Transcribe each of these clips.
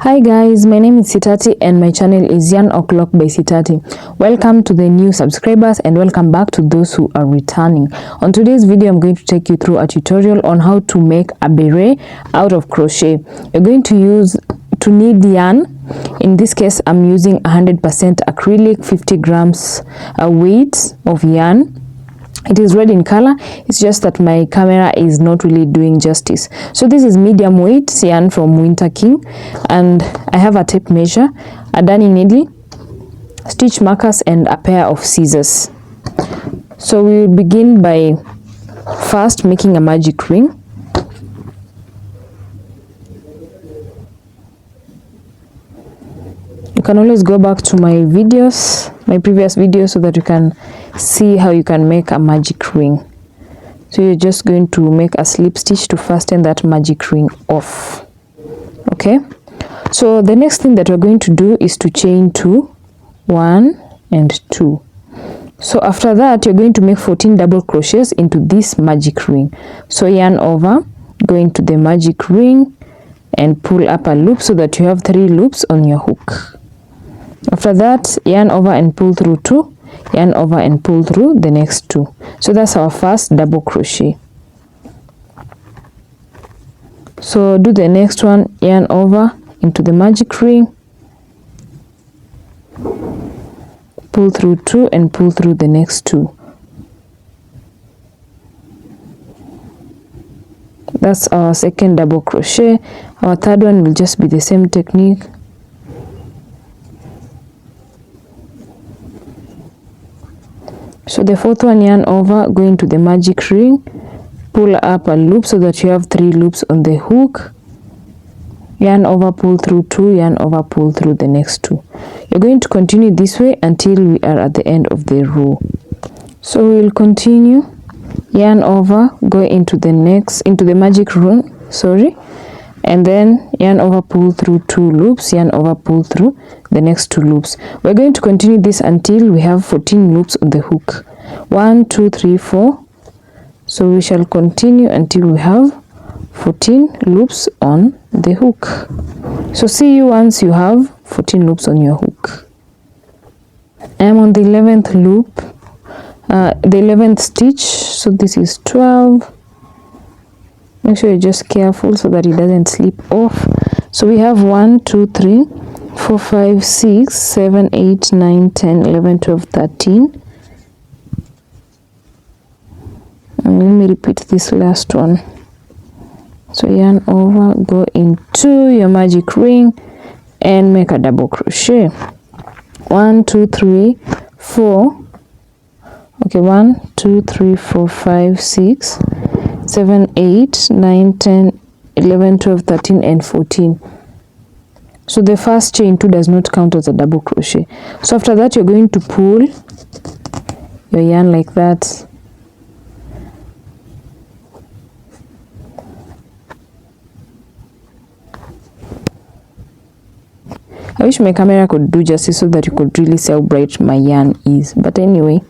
Hi guys, my name is Sitati and my channel is Yarn O'Clock by Sitati. Welcome to the new subscribers and welcome back to those who are returning. On today's video, I'm going to take you through a tutorial on how to make a beret out of crochet. You're going to need yarn. In this case, I'm using 100% acrylic, 50 grams weight of yarn. It is red in color. It's just that my camera is not really doing justice. So this is medium weight yarn from Winter King, and I have a tape measure, a darning needle, stitch markers, and a pair of scissors. So we will begin by first making a magic ring. You can always go back to my previous videos, so that you can see how you can make a magic ring. So you're just going to make a slip stitch to fasten that magic ring off. Okay, so the next thing that we're going to do is to chain 2, 1 and 2. So after that, you're going to make 14 double crochets into this magic ring. So yarn over, go into the magic ring and pull up a loop so that you have 3 loops on your hook. After that, yarn over and pull through 2, yarn over and pull through the next 2. So that's our first double crochet. So do the next one, yarn over into the magic ring, pull through 2 and pull through the next 2. That's our second double crochet. Our third one will just be the same technique. So the fourth one, yarn over, go into the magic ring, pull up a loop so that you have 3 loops on the hook, yarn over, pull through 2, yarn over, pull through the next 2. You're going to continue this way until we are at the end of the row. So we will continue, yarn over, go into the magic ring, and then yarn over, pull through 2 loops, yarn over, pull through the next 2 loops. We're going to continue this until we have 14 loops on the hook. 1 2 3 4. So we shall continue until we have 14 loops on the hook. So see you once you have 14 loops on your hook. I am on the 11th loop, the 11th stitch. So this is 12. Make sure you're just careful so that it doesn't slip off. So we have 1 2 3 4 5 6 7 8 9 10 11 12 13. And let me repeat this last one. So yarn over, go into your magic ring and make a double crochet. 1 2 3 4. Okay, 1 2 3 4 5 6 7 8 9 10 11 12 13 and 14. So the first chain 2 does not count as a double crochet. So after that, you're going to pull your yarn like that. I wish my camera could do justice so that you could really see how bright my yarn is, but anyway,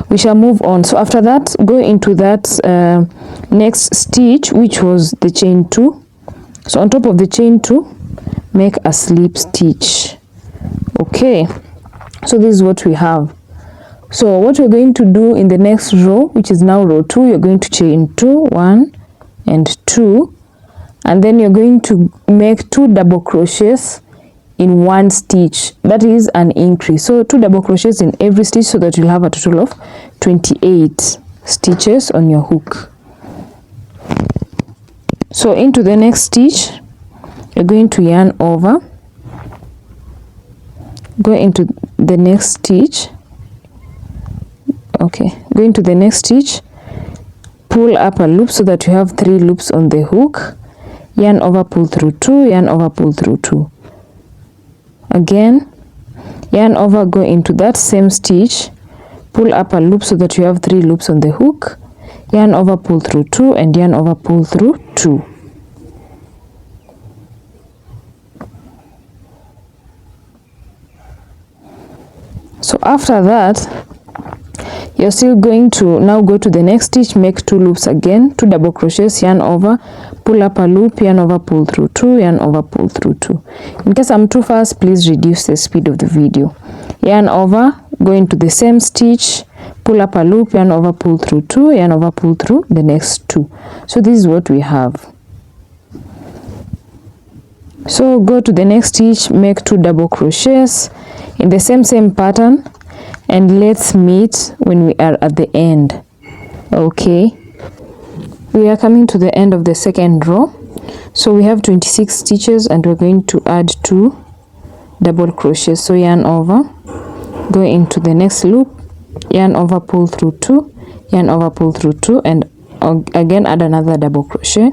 we shall move on. So after that, go into that next stitch, which was the chain 2. So on top of the chain 2, make a slip stitch. Okay, so this is what we have. So what we're going to do in the next row, which is now row 2, you're going to chain 2, 1 and 2, and then you're going to make 2 double crochets in 1 stitch. That is an increase. So 2 double crochets in every stitch, so that you'll have a total of 28 stitches on your hook. So into the next stitch, you're going to yarn over, go into the next stitch. Okay, go into the next stitch, pull up a loop so that you have 3 loops on the hook, yarn over, pull through 2, yarn over, pull through 2. Again, yarn over, go into that same stitch, pull up a loop so that you have 3 loops on the hook, yarn over, pull through 2 and yarn over, pull through 2. So after that, You're still going to now go to the next stitch, make 2 loops again, 2 double crochets, yarn over, pull up a loop, yarn over, pull through 2, yarn over, pull through 2. In case I'm too fast, please reduce the speed of the video. Yarn over, go into the same stitch, pull up a loop, yarn over, pull through 2, yarn over, pull through the next 2. So this is what we have. So go to the next stitch, make 2 double crochets in the same pattern, and let's meet when we are at the end. Okay, we are coming to the end of the second row. So we have 26 stitches and we're going to add 2 double crochets. So yarn over, go into the next loop, yarn over, pull through 2, yarn over, pull through 2, and again add another double crochet.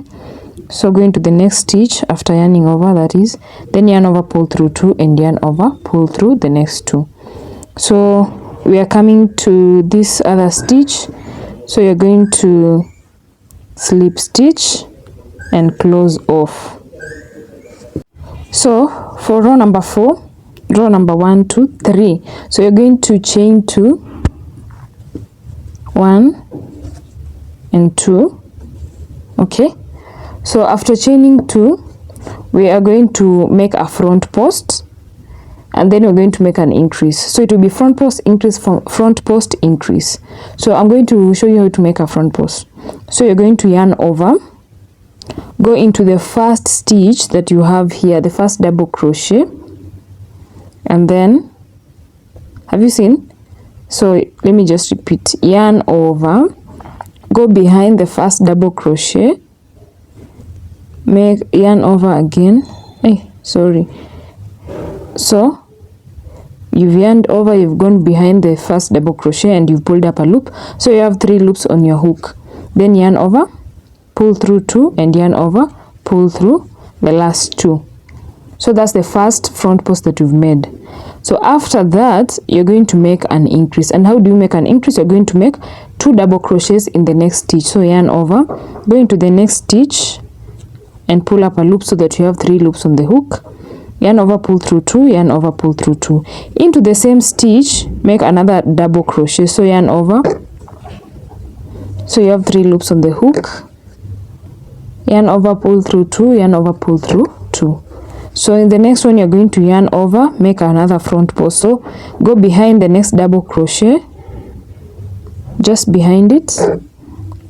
So go into the next stitch after yarning over, that is, then yarn over, pull through 2, and yarn over, pull through the next 2. So we are coming to this other stitch, so you're going to slip stitch and close off. So for row number 4, row number 1, 2, 3, so you're going to chain 2, 1 and 2. Okay, so after chaining 2, we are going to make a front post, and then we're going to make an increase. So it will be front post, increase, front post, increase. So I'm going to show you how to make a front post. So you're going to yarn over, go into the first stitch that you have here, the first double crochet, and then, have you seen? So let me just repeat, yarn over, go behind the first double crochet, make yarn over again, so you've yarned over, you've gone behind the first double crochet and you've pulled up a loop, so you have 3 loops on your hook. Then yarn over, pull through 2, and yarn over, pull through the last 2. So that's the first front post that you've made. So after that, you're going to make an increase. And how do you make an increase? You're going to make 2 double crochets in the next stitch. So yarn over, go into the next stitch and pull up a loop so that you have 3 loops on the hook. Yarn over, pull through 2, yarn over, pull through 2. Into the same stitch, make another double crochet. So yarn over, so you have 3 loops on the hook. Yarn over, pull through 2, yarn over, pull through 2. So in the next one, you're going to yarn over, make another front post. So go behind the next double crochet, just behind it,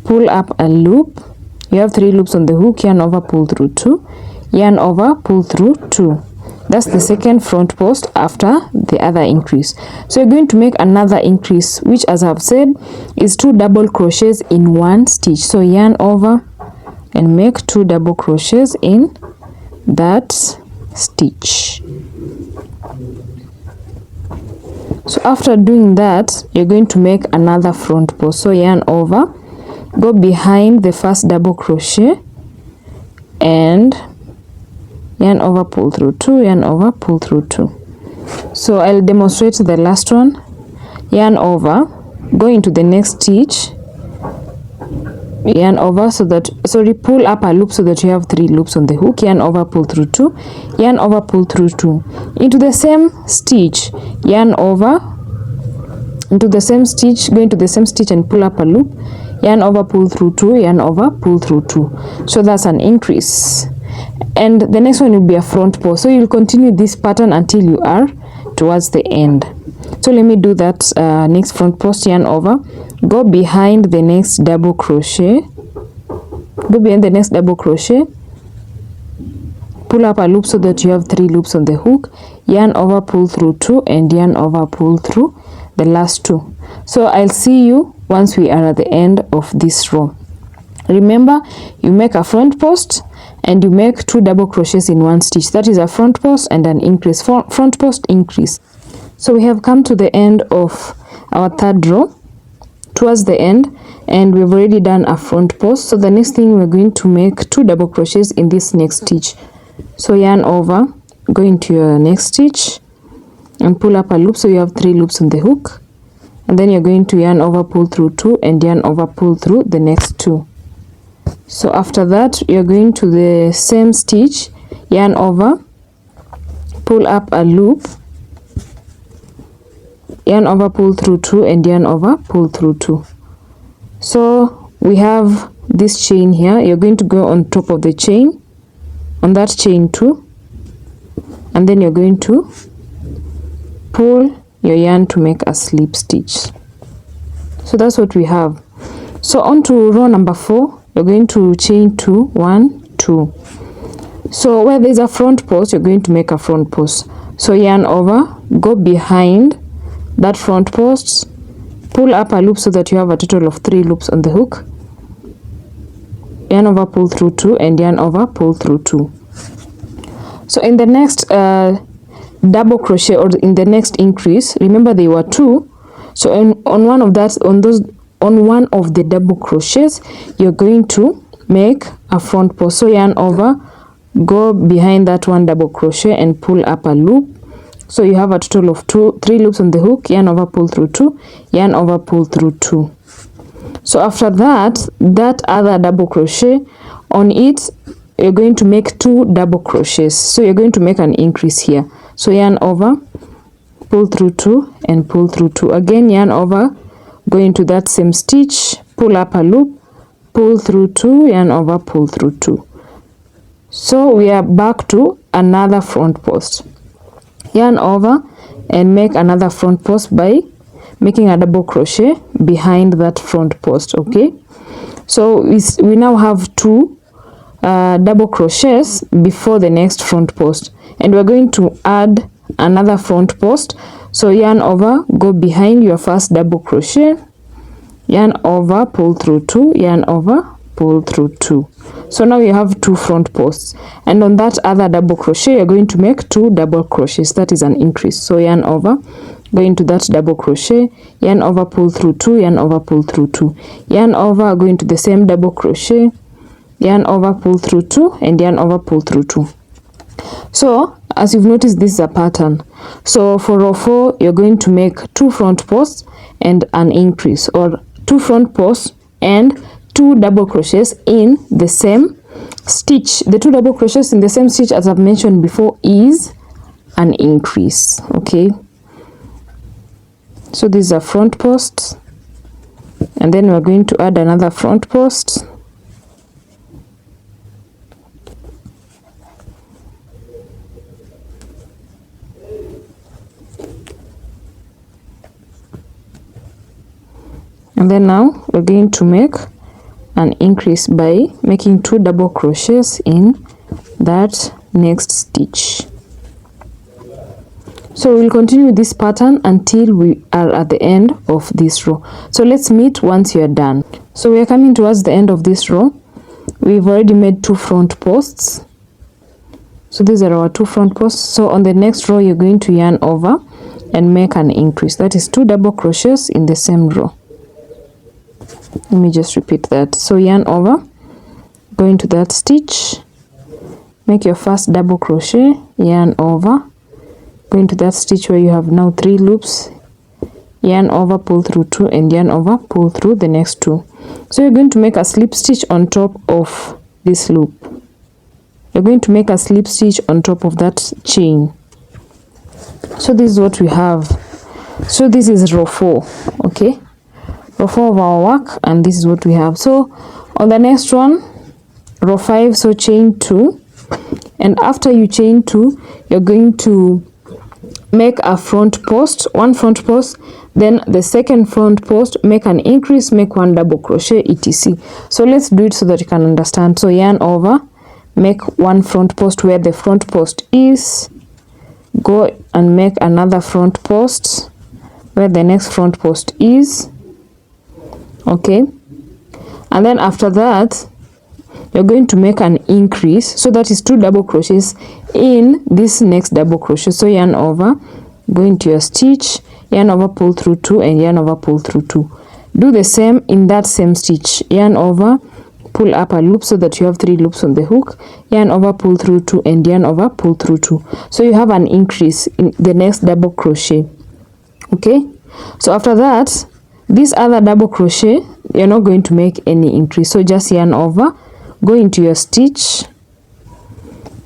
pull up a loop. You have 3 loops on the hook, yarn over, pull through 2, yarn over, pull through 2. That's the second front post after the other increase. So you're going to make another increase, which, as I've said, is 2 double crochets in 1 stitch. So yarn over and make 2 double crochets in that stitch. So after doing that, you're going to make another front post. So yarn over, go behind the first double crochet, and yarn over, pull through 2, yarn over, pull through 2. So I'll demonstrate the last one. Yarn over, go into the next stitch, yarn over, so that, pull up a loop so that you have 3 loops on the hook. Yarn over, pull through 2, yarn over, pull through 2. Into the same stitch, yarn over, into the same stitch, go into the same stitch and pull up a loop. Yarn over, pull through 2, yarn over, pull through 2. So that's an increase. And the next one will be a front post. So you'll continue this pattern until you are towards the end. So let me do that next front post. Yarn over, go behind the next double crochet, go behind the next double crochet, pull up a loop so that you have 3 loops on the hook. Yarn over, pull through 2, and yarn over, pull through the last 2. So I'll see you once we are at the end of this row. Remember, you make a front post and you make 2 double crochets in 1 stitch. That is a front post and an increase, front post, increase. So we have come to the end of our 3rd row, towards the end, and we've already done a front post. So the next thing, we're going to make 2 double crochets in this next stitch. So yarn over, go into your next stitch and pull up a loop so you have 3 loops on the hook, and then you're going to yarn over, pull through 2, and yarn over, pull through the next 2. So after that, you're going to the same stitch, yarn over, pull up a loop, yarn over, pull through 2, and yarn over, pull through 2. So we have this chain here. You're going to go on top of the chain, on that chain 2, and then you're going to pull your yarn to make a slip stitch. So that's what we have. So on to row number 4, you're going to chain 2, 1, 2. So where there's a front post, you're going to make a front post. So yarn over, go behind that front post, pull up a loop so that you have a total of 3 loops on the hook. Yarn over, pull through 2, and yarn over, pull through 2. So in the next double crochet, or in the next increase, remember they were 2. So on one of the double crochets, you're going to make a front post. So yarn over, go behind that one double crochet and pull up a loop. So you have a total of 3 loops on the hook. Yarn over, pull through 2, yarn over, pull through 2. So after that, that other double crochet, on it you're going to make 2 double crochets. So you're going to make an increase here. So yarn over, pull through 2, and pull through 2. Again, yarn over, go into that same stitch, pull up a loop, pull through 2, yarn over, pull through 2. So we are back to another front post. Yarn over and make another front post by making a double crochet behind that front post. Okay, so we now have 2 double crochets before the next front post, and we're going to add another front post. So yarn over, go behind your first double crochet, yarn over, pull through 2, yarn over, pull through 2. So now you have 2 front posts, and on that other double crochet you're going to make 2 double crochets. That is an increase. So yarn over, go into that double crochet, yarn over, pull through 2, yarn over, pull through 2, yarn over, go into the same double crochet, yarn over, pull through 2, and yarn over, pull through 2. So as you've noticed, this is a pattern. So for row 4 you're going to make 2 front posts and an increase, or 2 front posts and 2 double crochets in the same stitch. The 2 double crochets in the same stitch, as I've mentioned before, is an increase. Okay, so this is a front post, and then we're going to add another front post. And then now we're going to make an increase by making 2 double crochets in that next stitch. So we'll continue this pattern until we are at the end of this row. So let's meet once you're done. So we are coming towards the end of this row. We've already made 2 front posts. So these are our 2 front posts. So on the next row you're going to yarn over and make an increase. That is 2 double crochets in the same row. Let me just repeat that. So yarn over, go into that stitch, make your first double crochet, yarn over, go into that stitch where you have now 3 loops, yarn over, pull through 2, and yarn over, pull through the next 2. So you're going to make a slip stitch on top of this loop. You're going to make a slip stitch on top of that chain. So this is what we have. So this is row 4. Okay, row 4 of our work, and this is what we have. So on the next one, row 5, so chain 2, and after you chain 2 you're going to make a front post, 1 front post, then the second front post, make an increase, make 1 double crochet, etc. So let's do it so that you can understand. So yarn over, make 1 front post where the front post is, go and make another front post where the next front post is. Okay, and then after that you're going to make an increase, so that is 2 double crochets in this next double crochet. So yarn over, go into your stitch, yarn over, pull through 2, and yarn over, pull through 2. Do the same in that same stitch, yarn over, pull up a loop so that you have 3 loops on the hook, yarn over, pull through 2, and yarn over, pull through 2. So you have an increase in the next double crochet. Okay, so after that, this other double crochet, you're not going to make any increase. So just yarn over, go into your stitch,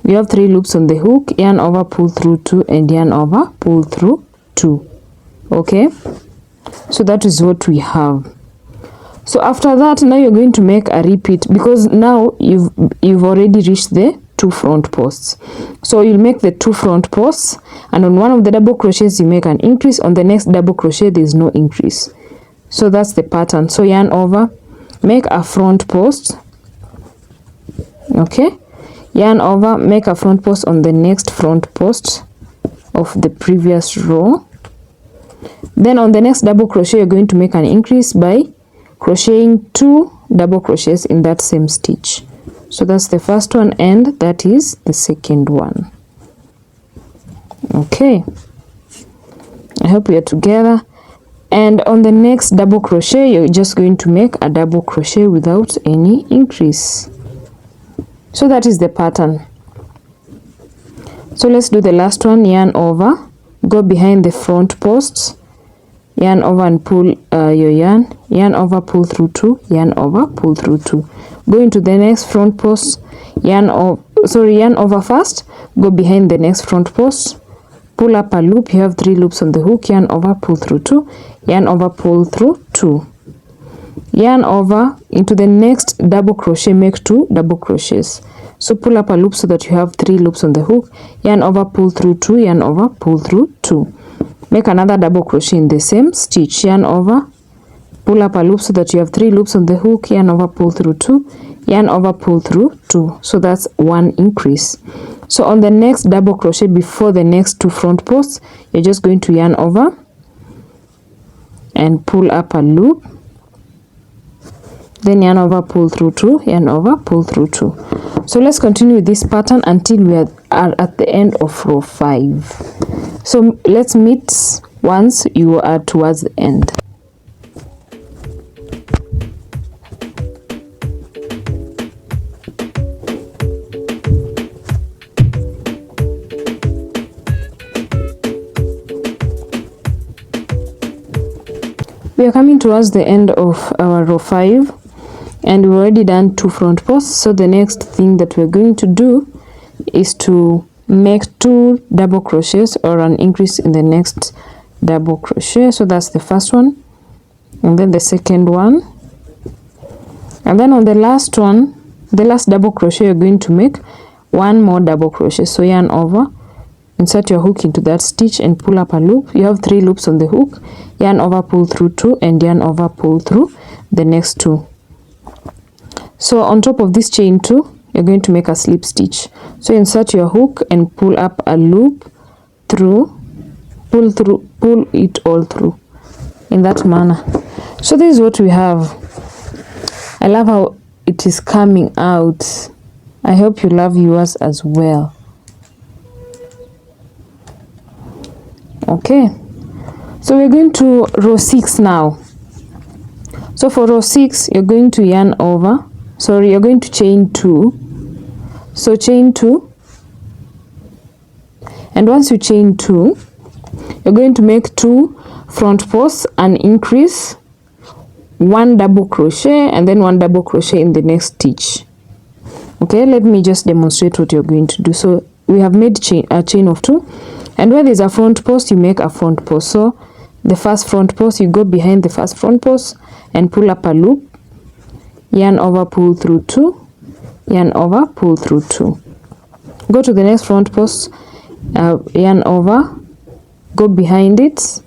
you have 3 loops on the hook, yarn over, pull through 2, and yarn over, pull through 2. Okay, so that is what we have. So after that, now you're going to make a repeat, because now you've already reached the 2 front posts. So you'll make the 2 front posts, and on one of the double crochets you make an increase. On the next double crochet there is no increase. So that's the pattern. So yarn over, make a front post. Okay, yarn over, make a front post on the next front post of the previous row. Then on the next double crochet you're going to make an increase by crocheting 2 double crochets in that same stitch. So that's the first one, and that is the second one. Okay, I hope we are together. And on the next double crochet you're just going to make a double crochet without any increase. So that is the pattern. So let's do the last one. Yarn over, go behind the front posts, yarn over and pull your yarn over, pull through 2, yarn over, pull through 2. Go into the next front post, yarn over first, go behind the next front post, pull up a loop. You have 3 loops on the hook, yarn over, pull through 2, yarn over, pull through 2. Yarn over into the next double crochet, make 2 double crochets. So pull up a loop so that you have 3 loops on the hook, yarn over, pull through 2, yarn over, pull through 2. Make another double crochet in the same stitch, yarn over, pull up a loop so that you have 3 loops on the hook, yarn over, pull through 2, yarn over, pull through 2. So that's 1 increase. So on the next double crochet before the next 2 front posts, you're just going to yarn over and pull up a loop, then yarn over, pull through 2, yarn over, pull through 2. So let's continue with this pattern until we are at the end of row 5. So let's meet once you are towards the end. We are coming towards the end of our row 5, and we've already done 2 front posts. So the next thing that we're going to do is to make 2 double crochets or an increase in the next double crochet. So that's the first one, and then the second one, and then on the last one, the last double crochet, you're going to make 1 more double crochet. So yarn over, insert your hook into that stitch and pull up a loop. You have 3 loops on the hook, yarn over, pull through 2, and yarn over, pull through the next 2. So on top of this chain 2, you're going to make a slip stitch. So insert your hook and pull up a loop through, pull it all through in that manner. So this is what we have. I love how it is coming out. I hope you love yours as well. Okay, so we're going to row 6 now. So for row 6, you're going to yarn over, you're going to chain 2. So chain 2, and once you chain 2, you're going to make 2 front posts, an increase, 1 double crochet, and then 1 double crochet in the next stitch. Okay, let me just demonstrate what you're going to do. So we have made a chain of 2, and where there's a front post, you make a front post. So the first front post, you go behind the first front post and pull up a loop, yarn over, pull through 2, yarn over, pull through 2. Go to the next front post, yarn over, go behind it,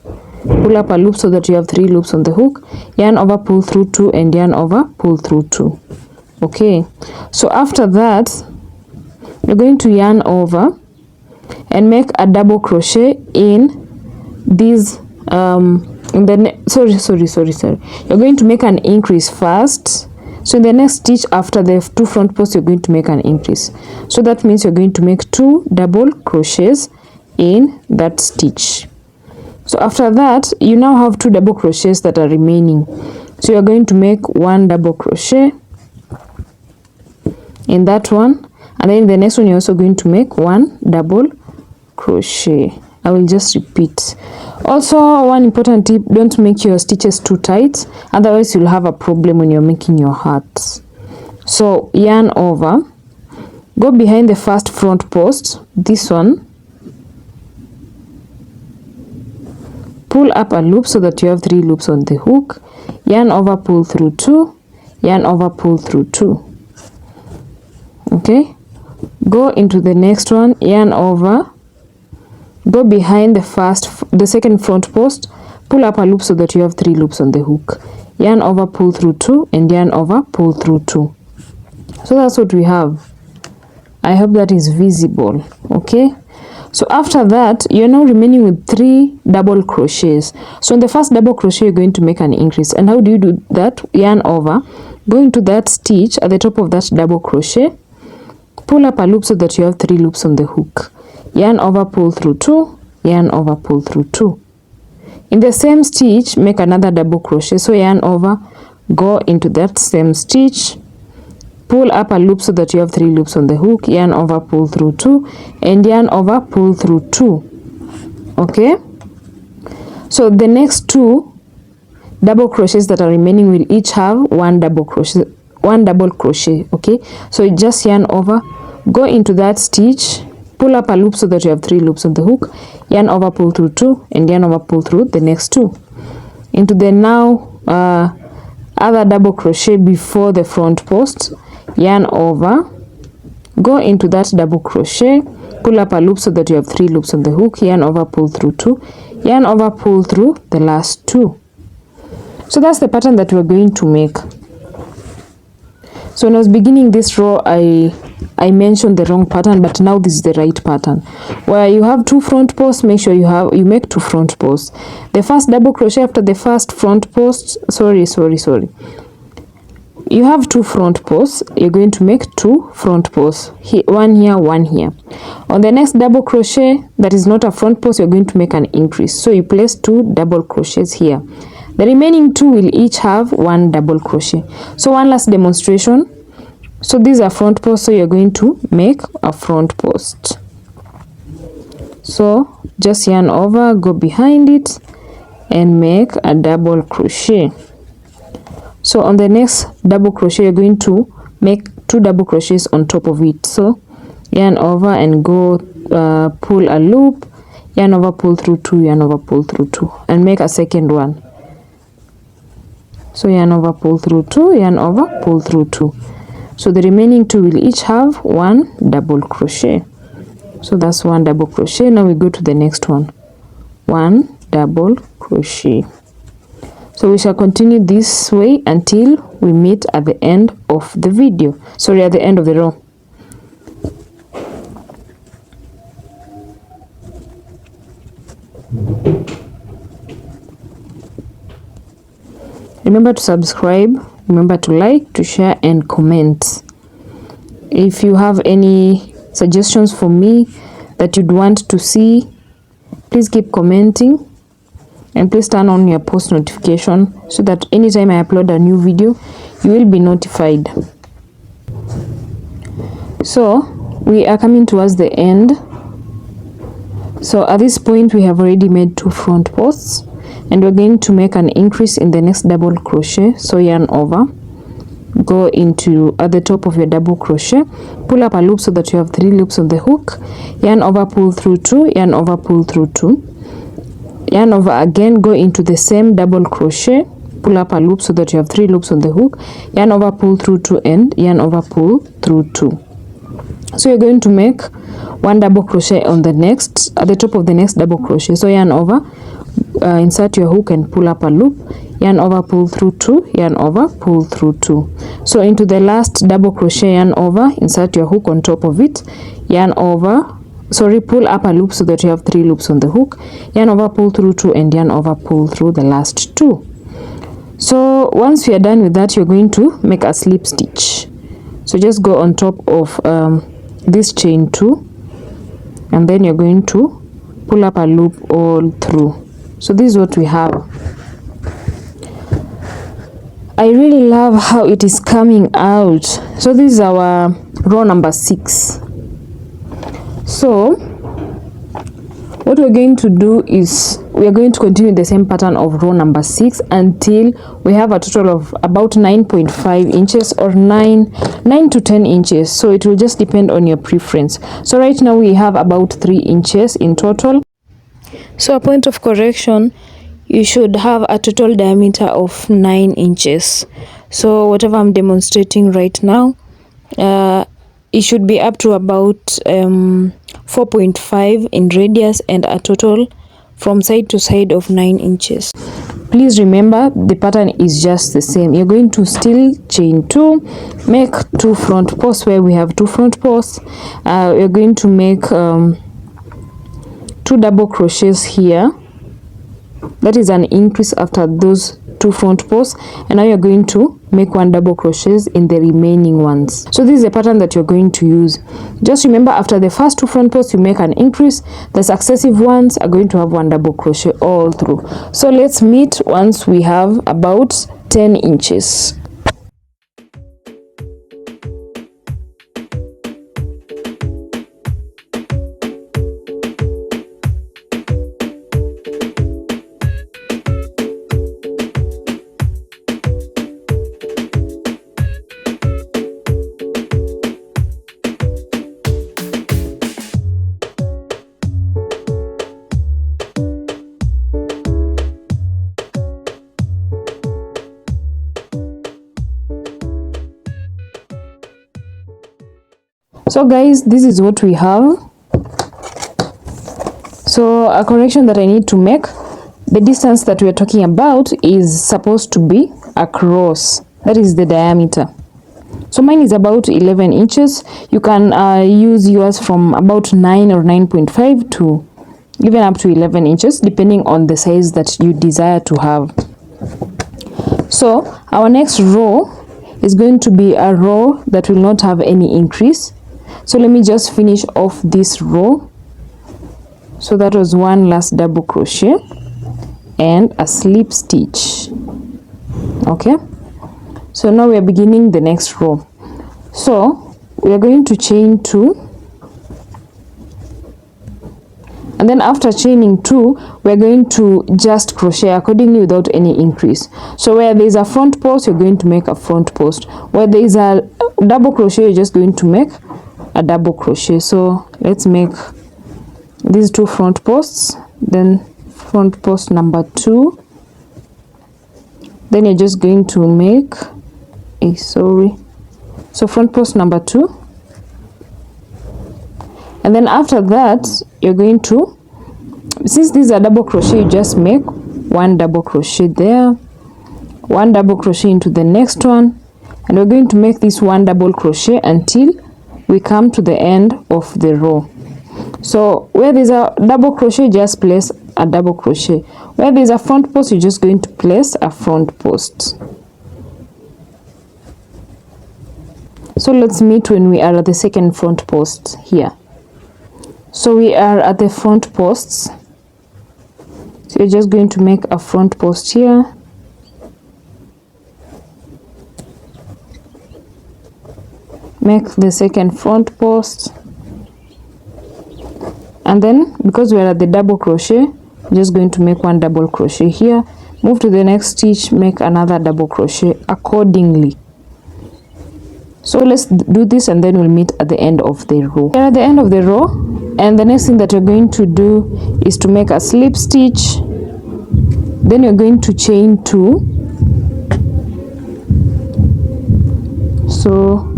pull up a loop so that you have 3 loops on the hook, yarn over, pull through 2, and yarn over, pull through 2. Okay, so after that, you're going to yarn over and make a double crochet in these in the you're going to make an increase first. So in the next stitch after the 2 front posts, you're going to make an increase. So that means you're going to make 2 double crochets in that stitch. So after that, you now have 2 double crochets that are remaining. So you're going to make 1 double crochet in that one, and then in the next one you're also going to make 1 double crochet. I will just repeat. Also, one important tip, don't make your stitches too tight, otherwise you'll have a problem when you're making your hearts. So yarn over, go behind the first front post, this one, pull up a loop so that you have 3 loops on the hook, yarn over, pull through 2, yarn over, pull through 2. Okay, go into the next one, yarn over, go behind the second front post, pull up a loop so that you have 3 loops on the hook, yarn over, pull through 2, and yarn over, pull through 2. So that's what we have. I hope that is visible. Okay, so after that you're now remaining with 3 double crochets. So in the first double crochet you're going to make an increase. And how do you do that? Yarn over, go into that stitch at the top of that double crochet, pull up a loop so that you have 3 loops on the hook, yarn over, pull through 2, yarn over, pull through 2. In the same stitch make another double crochet. So yarn over, go into that same stitch, pull up a loop so that you have 3 loops on the hook, yarn over, pull through 2, and yarn over, pull through 2. Okay, so the next 2 double crochets that are remaining will each have 1 double crochet. Okay, so just yarn over, go into that stitch, pull up a loop so that you have 3 loops on the hook, yarn over, pull through 2, and yarn over, pull through the next 2 into the now other double crochet before the front post. Yarn over, go into that double crochet, pull up a loop so that you have 3 loops on the hook, yarn over, pull through 2, yarn over, pull through the last 2. So that's the pattern that we're going to make. So when I was beginning this row, I mentioned the wrong pattern, but now this is the right pattern. Where you have 2 front posts, make sure you make 2 front posts. The first double crochet after the first front post, sorry. You have 2 front posts, you're going to make 2 front posts, one here, one here. On the next double crochet that is not a front post, you're going to make an increase. So you place 2 double crochets here. The remaining 2 will each have 1 double crochet. So one last demonstration. So these are front posts, so you're going to make a front post. So just yarn over, go behind it, and make a double crochet. So on the next double crochet you're going to make 2 double crochets on top of it. So yarn over and go pull a loop, yarn over, pull through 2, yarn over, pull through 2, and make a second one. So yarn over, pull through 2, yarn over, pull through 2. So the remaining 2 will each have 1 double crochet. So that's 1 double crochet. Now we go to the next one, 1 double crochet. So we shall continue this way until we meet at the end of the video. Sorry, at the end of the row. Remember to subscribe, remember to like, to share, and comment. If you have any suggestions for me that you'd want to see, please keep commenting. And please turn on your post notification so that anytime I upload a new video, you will be notified. So we are coming towards the end. So at this point we have already made 2 front posts, and we're going to make an increase in the next double crochet. So yarn over, go into at the top of your double crochet, pull up a loop so that you have 3 loops on the hook, yarn over, pull through 2, yarn over, pull through 2. Yarn over again, go into the same double crochet, pull up a loop so that you have 3 loops on the hook, yarn over, pull through 2, and yarn over, pull through 2. So you're going to make 1 double crochet on the next, at the top of the next double crochet. So yarn over, insert your hook and pull up a loop, yarn over, pull through 2, yarn over, pull through 2. So into the last double crochet, yarn over, insert your hook on top of it, yarn over, pull up a loop so that you have 3 loops on the hook, yarn over, pull through 2, and yarn over, pull through the last 2. So once you are done with that, you're going to make a slip stitch. So just go on top of this chain 2, and then you're going to pull up a loop all through. So this is what we have. I really love how it is coming out. So this is our row number 6. So what we're going to do is we are going to continue the same pattern of row number 6 until we have a total of about 9.5 inches or 9 to 10 inches. So it will just depend on your preference. So right now we have about 3 inches in total. So a point of correction, you should have a total diameter of 9 inches. So whatever I'm demonstrating right now, it should be up to about 4.5 in radius and a total from side to side of 9 inches. Please remember the pattern is just the same. You're going to still chain 2, make 2 front posts where we have 2 front posts. You're going to make 2 double crochets here. That is an increase after those 2 front posts, and now you're going to make 1 double crochets in the remaining ones. So this is a pattern that you're going to use. Just remember, after the first 2 front posts you make an increase, the successive ones are going to have 1 double crochet all through. So let's meet once we have about 10 inches. So guys, this is what we have. So a correction that I need to make, the distance that we're talking about is supposed to be across. That is the diameter. So mine is about 11 inches. You can use yours from about 9 or 9.5 to even up to 11 inches, depending on the size that you desire to have. So our next row is going to be a row that will not have any increase. So let me just finish off this row. So that was 1 last double crochet and a slip stitch. Okay, so now we are beginning the next row. So we are going to chain 2, and then after chaining 2 we are going to just crochet accordingly without any increase. So where there is a front post, you're going to make a front post. Where there is a double crochet, you're just going to make a double crochet. So let's make these 2 front posts, then front post number 2, then you're just going to make so front post number 2, and then after that you're going to, since these are double crochet, you just make 1 double crochet there, 1 double crochet into the next one, and we're going to make this 1 double crochet until we come to the end of the row. So where there's a double crochet, just place a double crochet. Where there's a front post, you're just going to place a front post. So let's meet when we are at the second front post here. So we are at the front posts. So you're just going to make a front post here. Make the second front post, and then because we are at the double crochet, I'm just going to make 1 double crochet here, move to the next stitch, make another double crochet accordingly. So let's do this and then we'll meet at the end of the row. We're at the end of the row, and the next thing that you're going to do is to make a slip stitch, then you're going to chain 2. So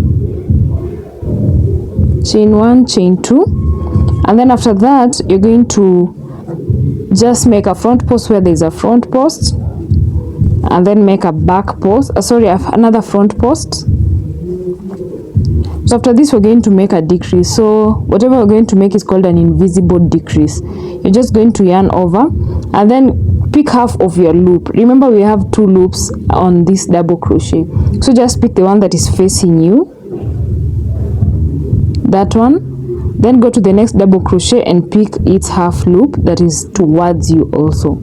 chain 1, chain 2, and then after that you're going to just make a front post where there is a front post, and then make a back post, another front post. So after this we're going to make a decrease. So whatever we're going to make is called an invisible decrease. You're just going to yarn over and then pick half of your loop. Remember, we have 2 loops on this double crochet, so just pick the one that is facing you, that one, then go to the next double crochet and pick its half loop that is towards you also.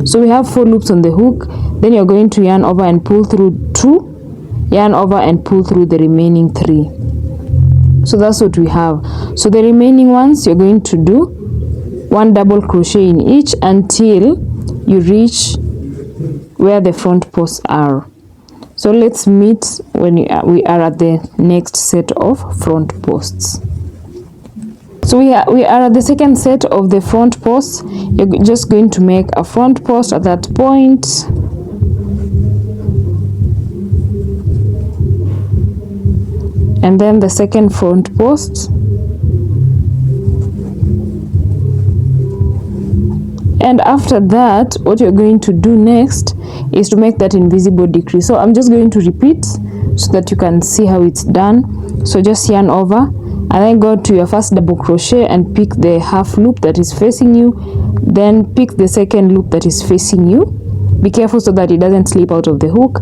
So we have 4 loops on the hook, then you're going to yarn over and pull through 2, yarn over and pull through the remaining 3. So that's what we have. So the remaining ones you're going to do 1 double crochet in each until you reach where the front posts are. So let's meet when we are at the next set of front posts. So we are at the second set of the front post. You're just going to make a front post at that point. And then the second front post. And after that, what you're going to do next is to make that invisible decrease. So I'm just going to repeat so that you can see how it's done. So just yarn over and then go to your first double crochet and pick the half loop that is facing you. Then pick the second loop that is facing you. Be careful so that it doesn't slip out of the hook.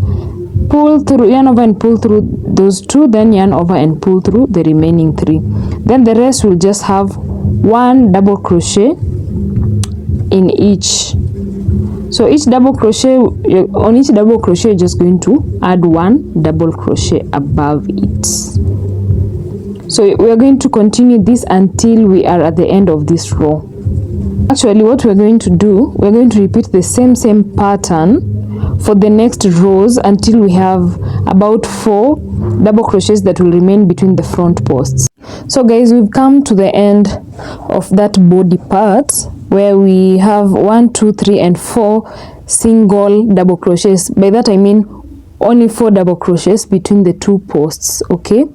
Pull through, yarn over and pull through those two, then yarn over and pull through the remaining three. Then the rest will just have one double crochet in each. So each double crochet, on each double crochet you're just going to add one double crochet above it. So we are going to continue this until we are at the end of this row. Actually, what we're going to do, we're going to repeat the same pattern for the next rows until we have about 4 double crochets that will remain between the front posts. So guys, we've come to the end of that body part where we have 1, 2, 3 and 4 single double crochets. By that I mean only 4 double crochets between the 2 posts. Okay,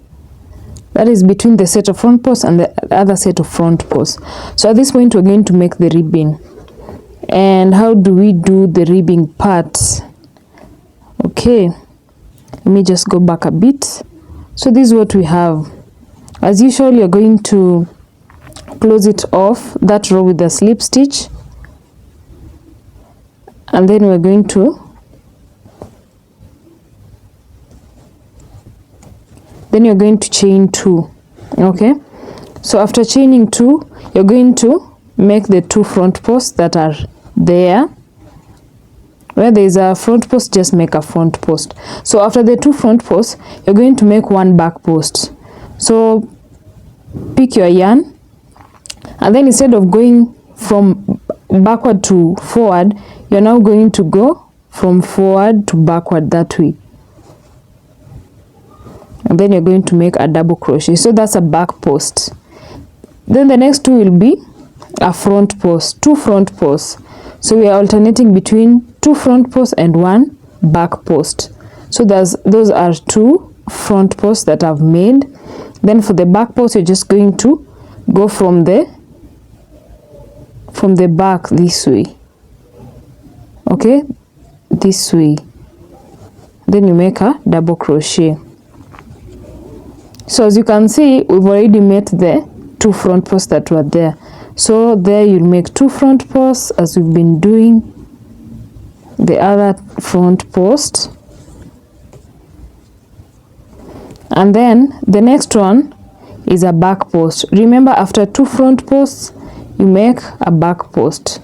that is between the set of front posts and the other set of front posts. So at this point we're going to make the ribbing. And how do we do the ribbing part? Okay, let me just go back a bit. So this is what we have. As usual, you're going to close it off, that row with a slip stitch, and then we're going to you're going to chain 2. Okay, so after chaining 2, you're going to make the 2 front posts that are there. Where there is a front post, just make a front post. So after the 2 front posts, you're going to make 1 back post. So pick your yarn, and then instead of going from backward to forward, you're now going to go from forward to backward that way. And then you're going to make a double crochet. So that's a back post. Then the next 2 will be a front post, 2 front posts. So we are alternating between 2 front posts and 1 back post. So those are 2 front posts that I've made. Then for the back post, you're just going to go from the back this way. Okay, this way. Then you make a double crochet. So as you can see, we've already made the 2 front posts that were there. So there you'll make 2 front posts as we've been doing the other front post. And then the next one is a back post. Remember, after 2 front posts, you make a back post.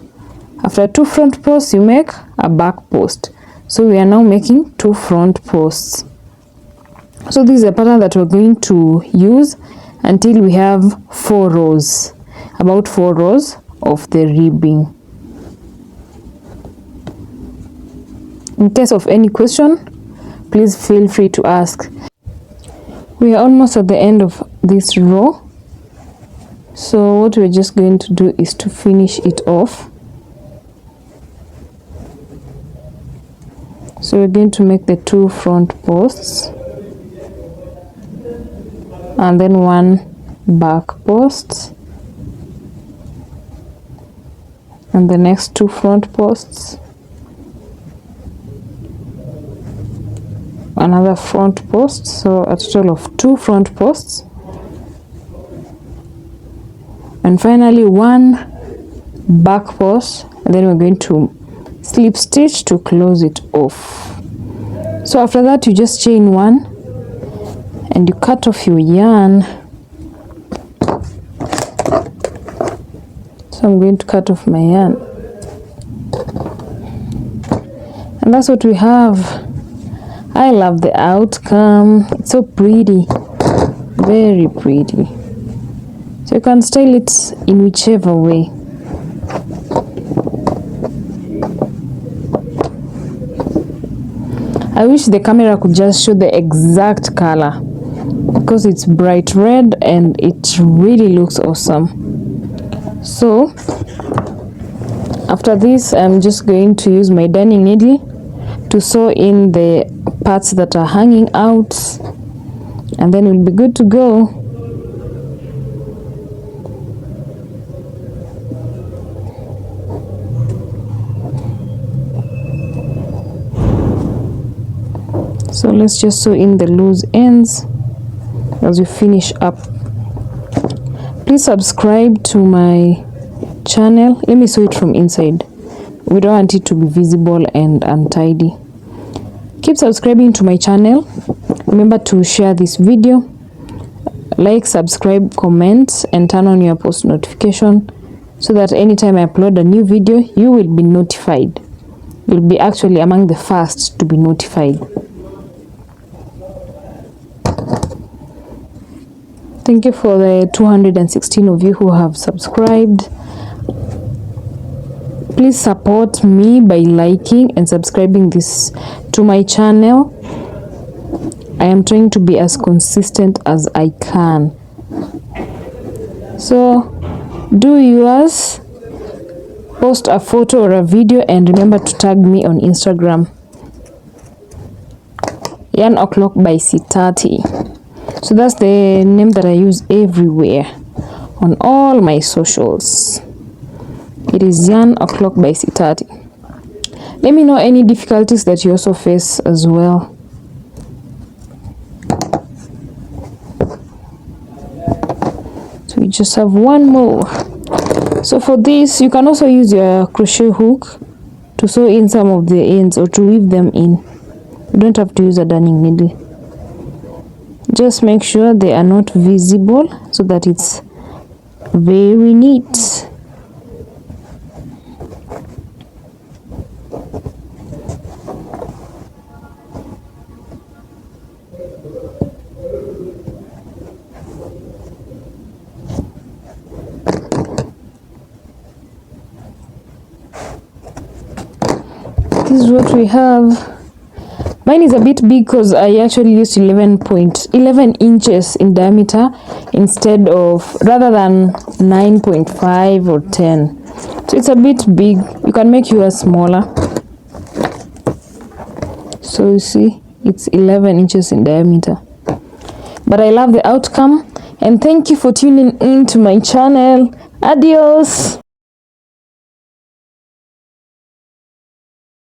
After 2 front posts, you make a back post. So we are now making 2 front posts. So this is a pattern that we're going to use until we have 4 rows, about 4 rows of the ribbing. In case of any question, please feel free to ask. We are almost at the end of this row. So what we're just going to do is to finish it off. So we're going to make the 2 front posts and then 1 back post, and the next 2 front posts, another front post. So a total of 2 front posts, and finally 1 back post, and then we're going to slip stitch to close it off. So after that, you just chain 1 and you cut off your yarn. So I'm going to cut off my yarn, and that's what we have. I love the outcome. It's so pretty, very pretty. So you can style it in whichever way. I wish the camera could just show the exact color. because it's bright red and it really looks awesome. So after this, I'm just going to use my darning needle to sew in the parts that are hanging out, and then we'll be good to go. So let's just sew in the loose ends as we finish up. Please subscribe to my channel. Let me sew it from inside. We don't want it to be visible and untidy. Keep subscribing to my channel. Remember to share this video, like, subscribe, comment, and turn on your post notification so that anytime I upload a new video, you will be notified. You'll be actually among the first to be notified. Thank you for the 216 of you who have subscribed. Please support me by liking and subscribing this to my channel. I am trying to be as consistent as I can. So do yours, post a photo or a video, and remember to tag me on Instagram. Yarn O'Clock by Sitati. So that's the name that I use everywhere on all my socials. It is Yarn O'Clock by Sitati. Let me know any difficulties that you also face as well. So we just have one more. So for this, you can also use your crochet hook to sew in some of the ends or to weave them in. You don't have to use a darning needle. Just make sure they are not visible so that it's very neat. This is what we have. Mine is a bit big because I actually used 11 inches in diameter rather than 9.5 or 10. So it's a bit big. You can make yours smaller. So you see, it's 11 inches in diameter. But I love the outcome, and thank you for tuning in to my channel. Adios.